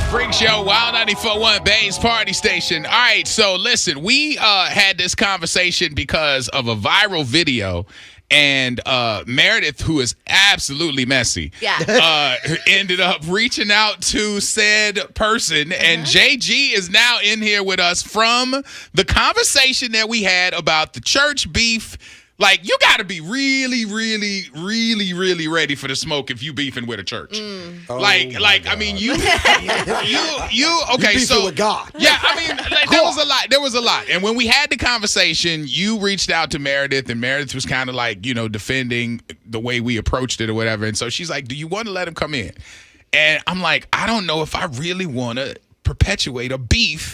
Freak Show, Wild 94.1 Bay's Party Station. All right, so listen, we had this conversation because of a viral video, and Meredith, who is absolutely messy, ended up reaching out to said person, and JG is now in here with us from the conversation that we had about the church beef. Like, you got to be really, really, really, really ready for the smoke if you beefing with a church. I mean, you, okay, you so with God. Yeah, I mean, like, there was a lot. And when we had the conversation, you reached out to Meredith, and Meredith was kind of like, defending the way we approached it or whatever. And so she's like, do you want to let him come in? And I'm like, I don't know if I really want to perpetuate a beef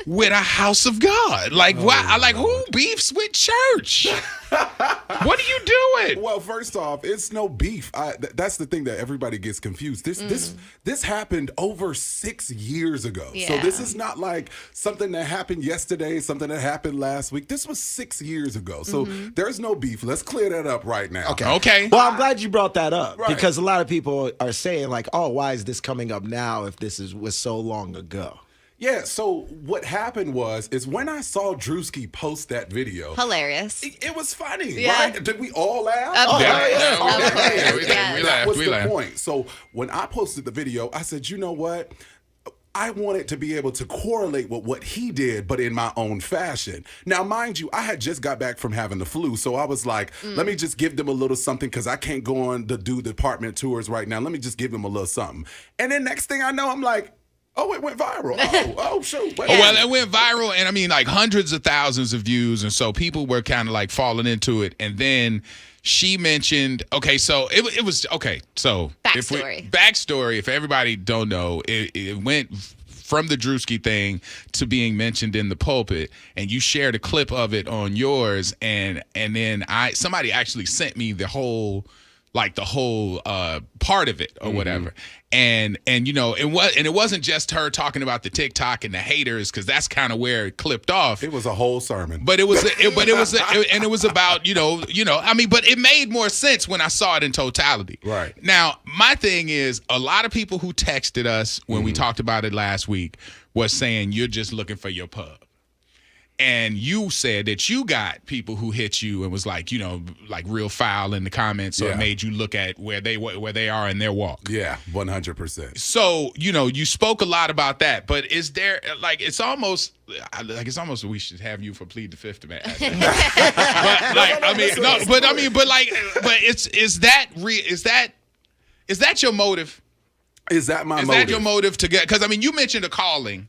with a house of God. Like, why? Like, who beefs with church? What are you doing? Well, first off, it's no beef. That's the thing that everybody gets confused. This happened over 6 years ago. Yeah. So this is not like something that happened yesterday, something that happened last week. This was 6 years ago. So there's no beef. Let's clear that up right now. Okay. Well, I'm glad you brought that up because Right. a lot of people are saying like, "Oh, why is this coming up now if this was so long ago?" Yeah, so what happened is when I saw Drewski post that video, Hilarious. it was funny, Yeah. right? Did we all laugh? Of Yeah, course. yeah, Of yeah, course. yeah, we Yes. That was we the laughed. point. So when I posted the video, I said, you know what? I wanted to be able to correlate with what he did, but in my own fashion. Now, mind you, I had just got back from having the flu, so I was like, let me just give them a little something because I can't go on to do the department tours right now. Let me just give them a little something. And then next thing I know, I'm like, oh, it went viral. Oh, shoot. Wait a Well, minute. it went viral, and I mean, like, hundreds of thousands of views, and so people were kind of like falling into it. And then she mentioned, okay, so it was okay. So Backstory. If everybody don't know, it went from the Drewski thing to being mentioned in the pulpit, and you shared a clip of it on yours, and then somebody actually sent me the whole part of it or whatever. And it wasn't just her talking about the TikTok and the haters, because that's kind of where it clipped off. It was a whole sermon. But it was about, I mean, but it made more sense when I saw it in totality. Right. Now, my thing is, a lot of people who texted us when we talked about it last week was saying, you're just looking for your pub. And you said that you got people who hit you and was like, like real foul in the comments, so it made you look at where they are in their walk. Yeah, 100%. So, you spoke a lot about that, but is there, like, it's almost we should have you for plead the fifth, man. But is that your motive? Is that my Is motive? that your motive to get, because I mean, you mentioned a calling,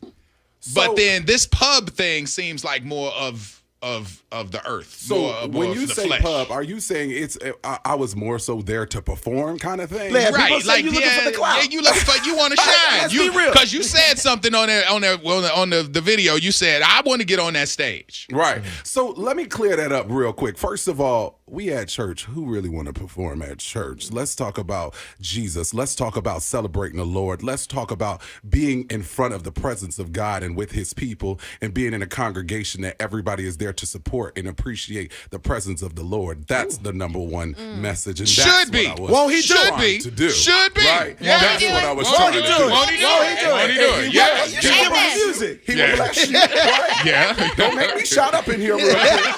but then this pub thing seems like more of the earth. So more when of you the say flesh. pub, are you saying I was more so there to perform kind of thing? Yeah, people Right, say like you looking for the clout. yeah, you looking for, you want to shine. Let's be real. Because you said something on the video. You said, I want to get on that stage. Right. So let me clear that up real quick. First of all, we at church, who really want to perform at church? Let's talk about Jesus. Let's talk about celebrating the Lord. Let's talk about being in front of the presence of God and with his people, and being in a congregation that everybody is there to support and appreciate the presence of the Lord. That's the number one message. And Should that's be. what I was Won't he do it? trying to do. Should be. Right. Yeah. That's Won't he what do I it? was Won't trying he to do do. it? Won't he do it? Won't he do it? Yeah. You should give him the music. He Yeah. will bless you. Right? Yeah. Don't make me shout up in here real quick.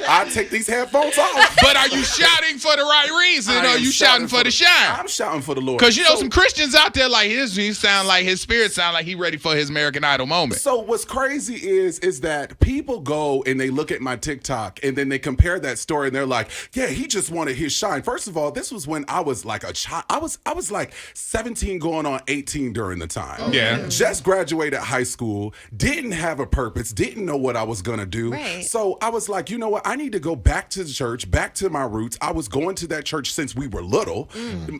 I take these headphones off. But are you shouting for the right reason, or I are am you shouting for the shine? I'm shouting for the Lord. Because So- some Christians out there like his spirit sound like he ready for his American Idol moment. So what's crazy is that people go and they look at my TikTok and then they compare that story and they're like, yeah, he just wanted his shine. First of all, this was when I was like a child. I was like 17 going on 18 during the time. Yeah. Just graduated high school, didn't have a purpose, didn't know what I was going to do. Right. So I was like, you know what? I need to go back to the church, back to my roots. I was going to that church since we were little.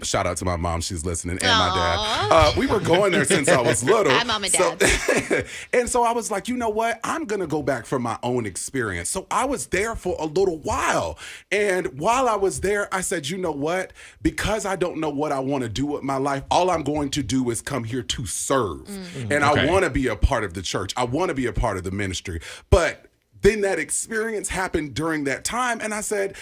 Shout out to my mom. She's listening. And my dad. We were going there since I was little. Hi, Mom and Dad. So, and so I was like, you know what? I'm going to go back for my own experience. So I was there for a little while. And while I was there, I said, you know what? Because I don't know what I want to do with my life, all I'm going to do is come here to serve. And I want to be a part of the church. I want to be a part of the ministry. But then that experience happened during that time. And I said,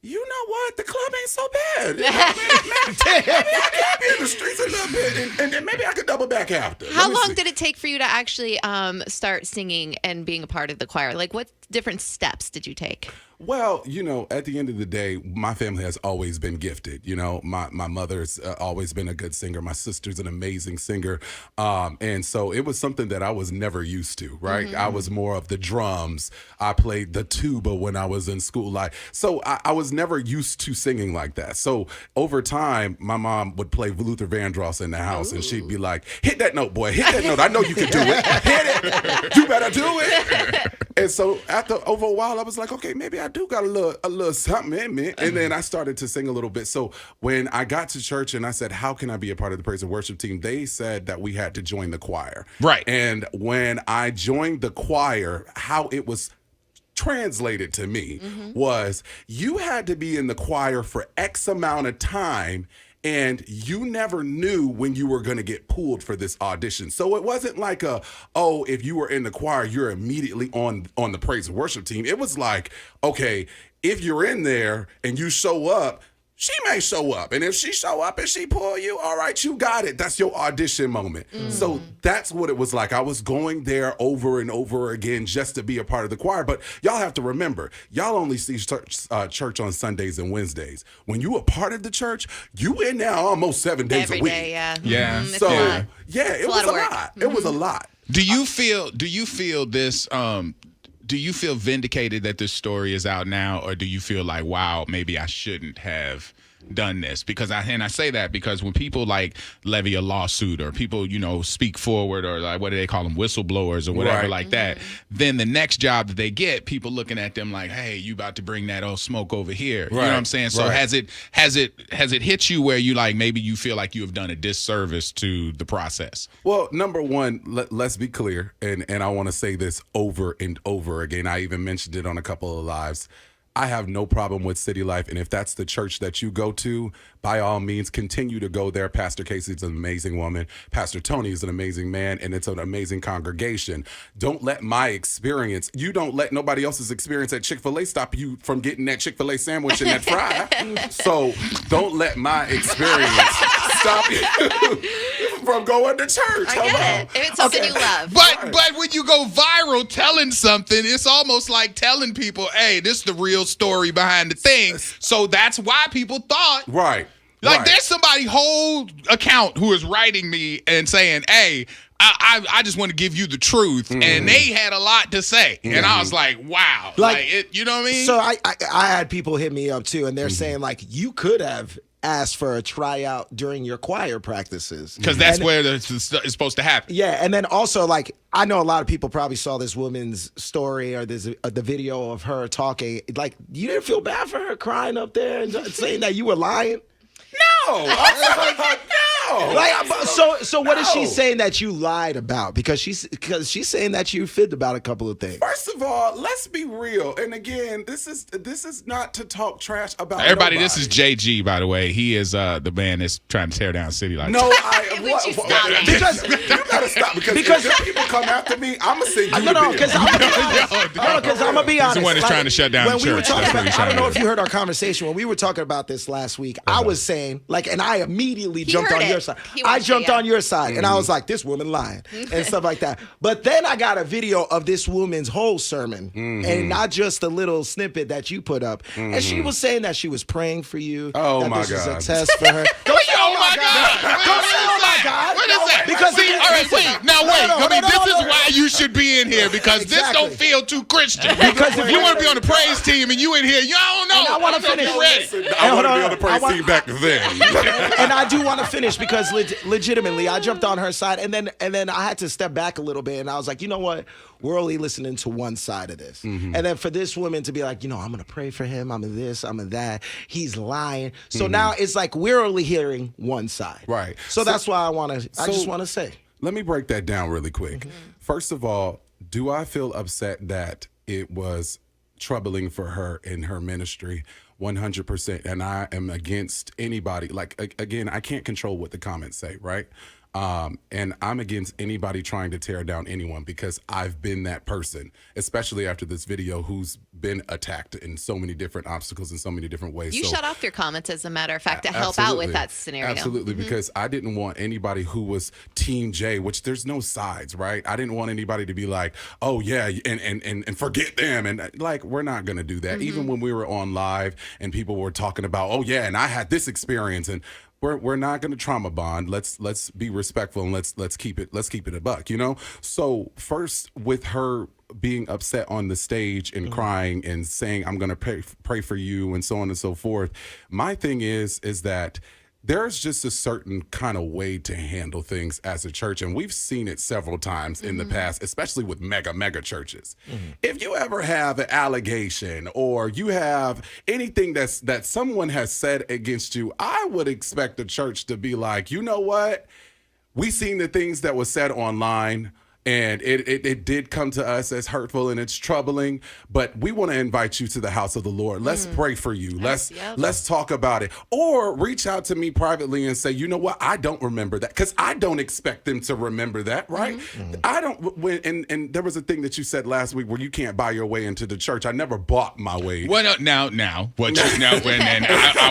you know what? The club ain't so bad. You know, maybe I can be in the streets a little bit, and then maybe I could double back back after. How long did it take for you to actually start singing and being a part of the choir? Like, what different steps did you take? Well, at the end of the day, my family has always been gifted. My mother's always been a good singer. My sister's an amazing singer. And so it was something that I was never used to, right? I was more of the drums. I played the tuba when I was in school. So I was never used to singing like that. So over time, my mom would play Luther Vandross in the house, and she'd be like, hit that note, boy, hit that note. I know you can do it. Hit it. You better do it. And so over a while, I was like, okay, maybe I do got a little something in me. And then I started to sing a little bit. So when I got to church and I said, how can I be a part of the praise and worship team? They said that we had to join the choir. Right. And when I joined the choir, how it was translated to me was you had to be in the choir for X amount of time, and you never knew when you were going to get pulled for this audition. So it wasn't like if you were in the choir, you're immediately on the praise and worship team. It was like, okay, if you're in there and you show up, she may show up. And if she show up and she pull you, all right, you got it. That's your audition moment. So that's what it was like. I was going there over and over again just to be a part of the choir. But y'all have to remember, y'all only see church on Sundays and Wednesdays. When you a part of the church, you in there almost 7 days Every a week. day, yeah. Yeah. So, it was a lot. It was a lot. Do you feel this do you feel vindicated that this story is out now, or do you feel like, wow, maybe I shouldn't have done this? Because I say that because when people like levy a lawsuit, or people, speak forward, or like, what do they call them, whistleblowers or whatever like that, then the next job that they get, people looking at them like, hey, you about to bring that old smoke over here. You know what I'm saying? So has it hit you where you like, maybe you feel like you have done a disservice to the process? Well, number one, let's be clear, and I want to say this over and over again. I even mentioned it on a couple of lives. I have no problem with City Life, and if that's the church that you go to, by all means, continue to go there. Pastor Casey's an amazing woman. Pastor Tony is an amazing man, and it's an amazing congregation. Don't let my experience, you don't let nobody else's experience at Chick-fil-A stop you from getting that Chick-fil-A sandwich and that fry. So don't let my experience stop you from going to church. I get it. If it's something you love. But when you go viral telling something, it's almost like telling people, hey, this is the real story behind the thing. So that's why people thought. Right. Like there's somebody whole account who is writing me and saying, hey, I just want to give you the truth. And they had a lot to say. And I was like, wow. You know what I mean? So I had people hit me up too, and they're saying like, you could have asked for a tryout during your choir practices. Because that's where it's supposed to happen. Yeah, and then also, like, I know a lot of people probably saw this woman's story or the video of her talking. Like, you didn't feel bad for her crying up there and saying that you were lying? No. Like, so what is she saying that you lied about? Because she's saying that you fibbed about a couple of things. First of all, let's be real. And again, this is not to talk trash about everybody. Nobody. This is JG, by the way. He is the man that's trying to tear down City Life. No, Would you stop it? Because you gotta stop because if people come after me, I'm gonna say you because I'm gonna be honest. He's the one that's trying to shut down the church. I don't know if you heard our conversation when we were talking about this last week. I was saying, like, and I immediately jumped on your side. I jumped on your side, and I was like, this woman lying and stuff like that. But then I got a video of this woman's whole sermon, and not just a little snippet that you put up. And she was saying that she was praying for you. Oh that my this God! was a test for her. Don't say, oh my God! Don't say, oh my God! What is that? Because all right, wait. Now wait. This is why you should be in here, because this don't feel too Christian. Because if you want to be on the praise team and you in here, you don't know. And I want to finish. I want to be on the praise team back then. And I do want to finish because legitimately, I jumped on her side, and then I had to step back a little bit, and I was like, you know what? We're only listening to one side of this. And then for this woman to be like, I'm going to pray for him. I'm in this, I'm in that. He's lying. So now it's like we're only hearing one side. Right. So that's why I just want to say. Let me break that down really quick. First of all, do I feel upset that it was troubling for her in her ministry? 100%. And I am against anybody. Like, again, I can't control what the comments say, right? And I'm against anybody trying to tear down anyone because I've been that person, especially after this video, who's been attacked in so many different obstacles in so many different ways. You so, shut off your comments, as a matter of fact, to help out with that scenario. Absolutely, because I didn't want anybody who was Team J, which there's no sides, right? I didn't want anybody to be like, oh, yeah, and forget them. And like, we're not going to do that. Even when we were on live and people were talking about, oh, yeah, and I had this experience, and we're not going to trauma bond. Let's be respectful and let's keep it a buck, you know? So first, with her being upset on the stage and crying and saying, I'm going to pray for you and so on and so forth, my thing is that there's just a certain kind of way to handle things as a church. And we've seen it several times in the past, especially with mega churches. If you ever have an allegation or you have anything that someone has said against you, I would expect the church to be like, you know what? We seen the things that was said online, and it did come to us as hurtful and it's troubling, but we want to invite you to the house of the Lord. Let's pray for you. Let's talk about it. Or reach out to me privately and say, you know what? I don't remember that, because I don't expect them to remember that, right? I don't. And there was a thing that you said last week where you can't buy your way into the church. I never bought my way. Well, I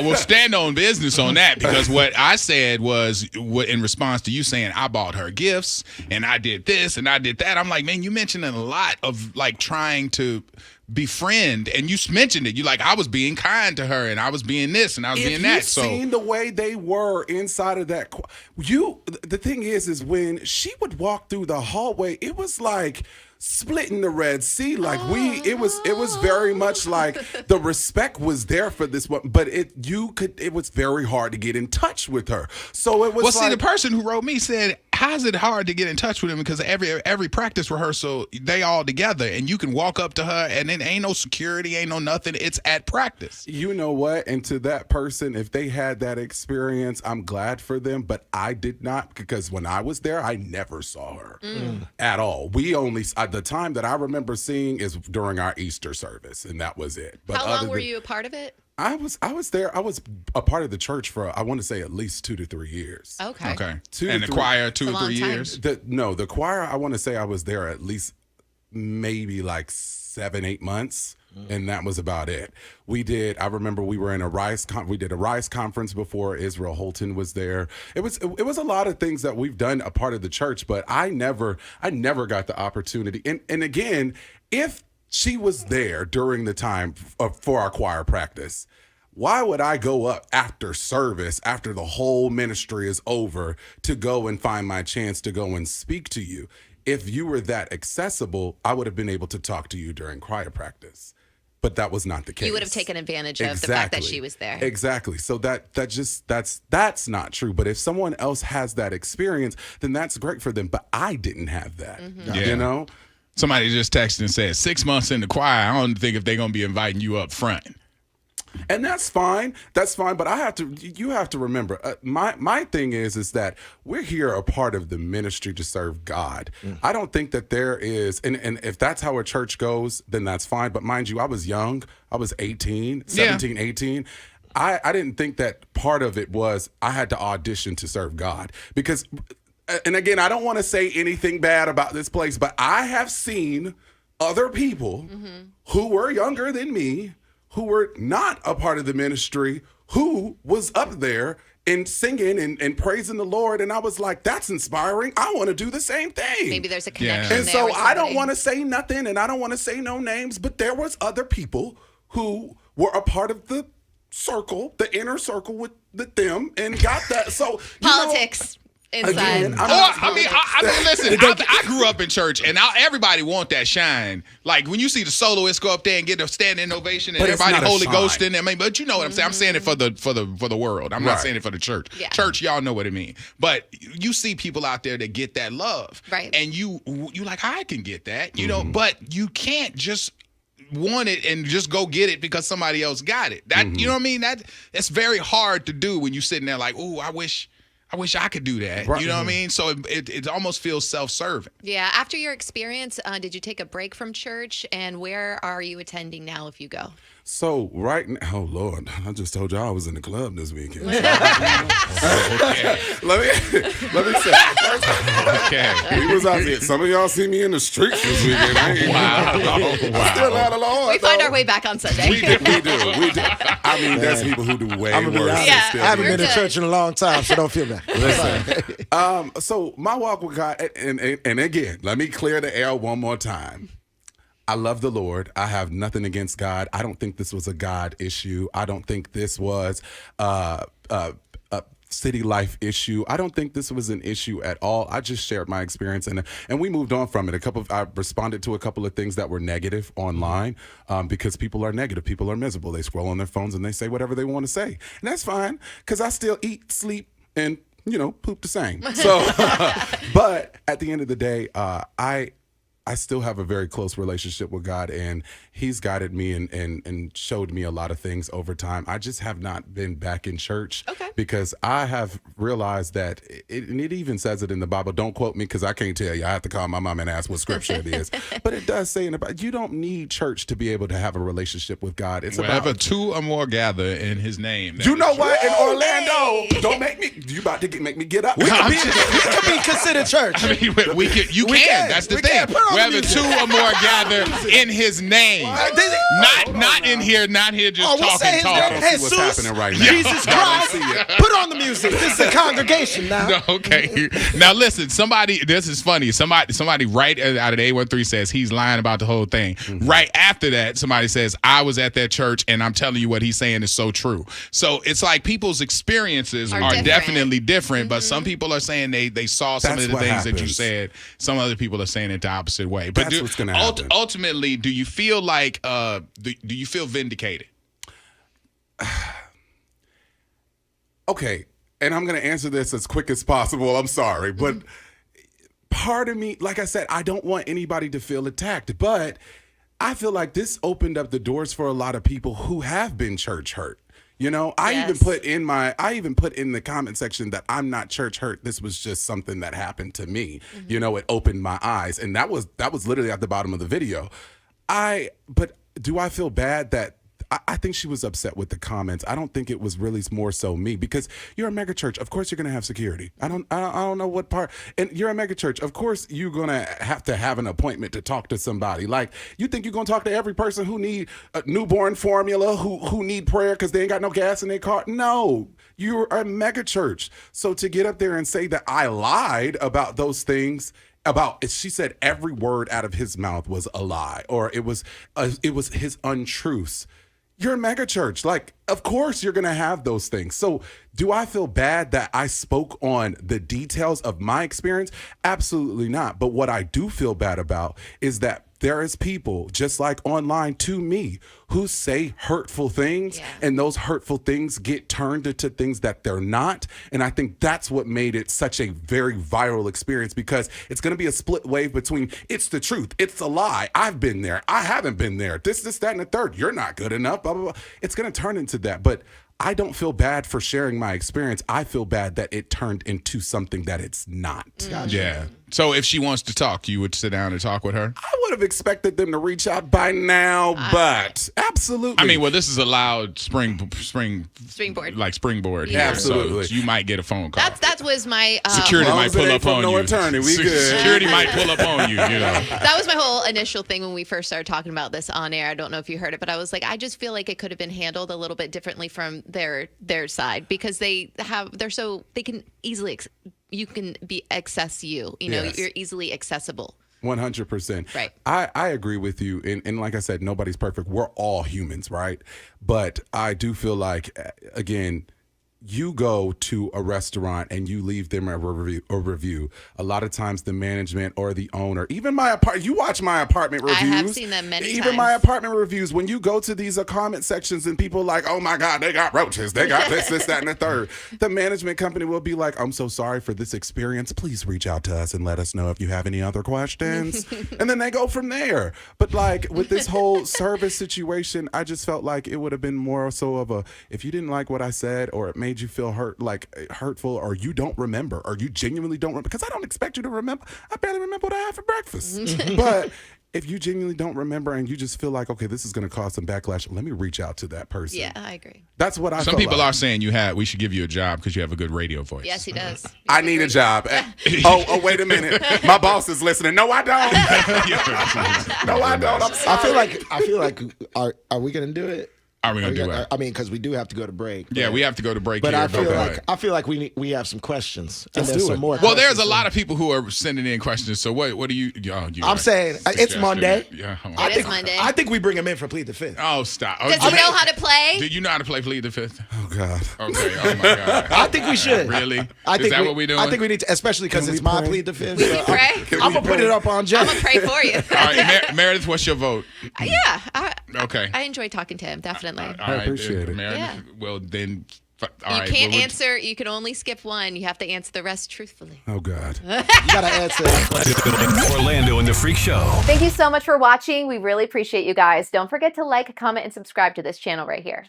will stand on business on that, because what I said was, in response to you saying I bought her gifts and I did this and I did that, I'm like, man, you mentioned a lot of like trying to befriend, and you mentioned it. You like, I was being kind to her and I was being this and I was being that. So seen the way they were inside of that, the thing is when she would walk through the hallway, it was like splitting the Red Sea. Like it was very much like the respect was there for this one, but it was very hard to get in touch with her. So it was. Well, see, the person who wrote me said, how's it hard to get in touch with him? Because every practice rehearsal, they all together, and you can walk up to her, and then ain't no security, ain't no nothing. It's at practice. You know what? And to that person, if they had that experience, I'm glad for them, but I did not, because when I was there, I never saw her at all. We only, the time that I remember seeing is during our Easter service, and that was it. But how long were you a part of it? I was there. I was a part of the church for, I want to say, at least 2 to 3 years. Okay. And the choir 2 or 3 years? The choir, I want to say I was there at least maybe like 7-8 months. And that was about it. I remember we were in we did a Rise conference before Israel Holton was there. It was a lot of things that we've done a part of the church, but I never got the opportunity. And again, if she was there during the time for our choir practice, why would I go up after service, after the whole ministry is over, to go and find my chance to go and speak to you? If you were that accessible, I would have been able to talk to you during choir practice. But that was not the case. You would have taken advantage of the fact that she was there. Exactly. So that's not true. But if someone else has that experience, then that's great for them. But I didn't have that. You know? Somebody just texted and said 6 months in the choir, I don't think if they're going to be inviting you up front. And that's fine. That's fine. But you have to remember, my thing is that we're here a part of the ministry to serve God. I don't think that there is, and if that's how a church goes, then that's fine. But mind you, I was young. I was 18. I didn't think that part of it was I had to audition to serve God, because, and again, I don't want to say anything bad about this place, but I have seen other people who were younger than me, who were not a part of the ministry, who was up there and singing and praising the Lord. And I was like, that's inspiring. I want to do the same thing. Maybe there's a connection there. And so I don't want to say nothing, and I don't want to say no names, but there was other people who were a part of the circle, the inner circle with them, and got that. So politics. Inside. Again, listen, I grew up in church, and everybody want that shine. Like when you see the soloists go up there and get a standing ovation, and everybody Holy Ghost in there. I mean, but you know what I'm saying. I'm saying it for the world. I'm not saying it for the church. Yeah. Church, y'all know what it means. But you see people out there that get that love, right? And you like, I can get that, you know. But you can't just want it and just go get it because somebody else got it. That you know what I mean? That's very hard to do when you're sitting there like, oh, I wish I could do that. Right. You know what I mean? So it almost feels self-serving. Yeah. After your experience, did you take a break from church? And where are you attending now if you go? So right now, oh Lord, I just told y'all I was in the club this weekend. Let me say. Okay. We was out there. Some of y'all see me in the streets this weekend. Wow. Still out of Lord. We find our way back on Sunday. We do. I mean, there's people who do way I'm gonna be worse. honest. Yeah, I haven't been we're to church in a long time, so don't feel bad. Listen. So my walk with God, and again, let me clear the air one more time. I love the Lord. I have nothing against God. I don't think this was a God issue. I don't think this was a city life issue. I don't think this was an issue at all. I just shared my experience and we moved on from it. I responded to a couple of things that were negative online because people are negative. People are miserable. They scroll on their phones and they say whatever they want to say. And that's fine because I still eat, sleep, and, poop the same. So, but at the end of the day, I still have a very close relationship with God, and He's guided me and showed me a lot of things over time. I just have not been back in church because I have realized that it even says it in the Bible. Don't quote me because I can't tell you. I have to call my mom and ask what scripture it is. But it does say in the Bible, you don't need church to be able to have a relationship with God. It's Wherever about two or more gather in His name. You know what? In Orlando, don't make me. You about to make me get up? We could be considered church. I mean, you can. That's the thing. Wherever two or more gather in His name, not in here, not here just we'll say talking. His name. what's Jesus, happening right now. Jesus Christ. Put on the music. This is a congregation now. No, okay. Now listen, this is funny. Somebody right out of the 813 says he's lying about the whole thing. Mm-hmm. Right after that, somebody says, I was at that church and I'm telling you what he's saying is so true. So it's like people's experiences are definitely different, but some people are saying they saw some of the things that you said. Some other people are saying it the opposite way. But That's what's gonna happen. Ultimately, do you feel like do you feel vindicated? Okay, and I'm going to answer this as quick as possible. I'm sorry, but part of me, like I said, I don't want anybody to feel attacked, but I feel like this opened up the doors for a lot of people who have been church hurt. I even put in the comment section that I'm not church hurt. This was just something that happened to me. It opened my eyes, and that was literally at the bottom of the video. But do I feel bad that I think she was upset with the comments. I don't think it was really more so me because you're a mega church. Of course you're going to have security. I don't know what part. And you're a mega church. Of course you're going to have an appointment to talk to somebody. Like, you think you're going to talk to every person who need a newborn formula, who need prayer because they ain't got no gas in their car? No, you're a mega church. So to get up there and say that I lied about those things, she said every word out of his mouth was a lie, or it was his untruths. You're a mega church. Like, of course you're going to have those things. So do I feel bad that I spoke on the details of my experience? Absolutely not. But what I do feel bad about is that there is people just like online to me who say hurtful things, and those hurtful things get turned into things that they're not. And I think that's what made it such a very viral experience, because it's going to be a split wave between it's the truth, it's a lie, I've been there, I haven't been there, this, that, and the third, you're not good enough, blah, blah, blah. It's going to turn into that. But I don't feel bad for sharing my experience. I feel bad that it turned into something that it's not. Gotcha. Yeah. So if she wants to talk, you would sit down and talk with her? I would have expected them to reach out by now, but absolutely. I mean, well, this is a loud springboard. Like springboard here. Absolutely. So you might get a phone call. That was my security might pull up on you. Attorney, we good. Security might pull up on you, That was my whole initial thing when we first started talking about this on air. I don't know if you heard it, but I was like, I just feel like it could have been handled a little bit differently from their side, because they can easily you can access you. Yes. You're easily accessible. 100%. Right. I agree with you. And like I said, nobody's perfect. We're all humans, right? But I do feel like, again, you go to a restaurant and you leave them a review. A lot of times the management or the owner, even you watch my apartment reviews. I have seen them many times. Even my apartment reviews, when you go to these comment sections and people are like, oh my God, they got roaches, they got this, that, and the third. The management company will be like, I'm so sorry for this experience. Please reach out to us and let us know if you have any other questions. And then they go from there. But like with this whole service situation, I just felt like it would have been more so of if you didn't like what I said, or it made you feel hurtful, or you don't remember, or you genuinely don't remember, because I don't expect you to remember. I barely remember what I had for breakfast. But if you genuinely don't remember and you just feel like, okay, this is going to cause some backlash, let me reach out to that person. Yeah, I agree. That's what I Some felt people like. are saying we should give you a job because you have a good radio voice. Yes, he does. I need a job. Oh, wait a minute. My boss is listening. No, I don't. No, I don't. I'm sorry. I feel like are we gonna do it? Are we gonna do it? I mean, because we do have to go to break. Yeah, we have to go to break. But here, I feel like we have some questions. Let's and do some it. more. Well, there's a questions. lot of people who are sending in questions. So what do you? I'm saying it's Monday. Yeah. It is Monday. I think we bring him in for plead the fifth. Oh, stop. Does he know how to play? Do you know how to play Plead the Fifth? Oh, God. Okay. Oh, my God. I think we should. Really? I think Is that what we doing? I think we need to, especially because Can it's we my pray? plead the fifth. We can pray. I'm gonna put it up on Jeff. I'm gonna pray for you. All right, Meredith, what's your vote? Yeah. Okay. I enjoy talking to him. Definitely. All right, appreciate it. Meredith. Yeah. Well, then. You can't answer. You can only skip one. You have to answer the rest truthfully. Oh, God. You gotta answer that question. Orlando and the Freak Show. Thank you so much for watching. We really appreciate you guys. Don't forget to like, comment, and subscribe to this channel right here.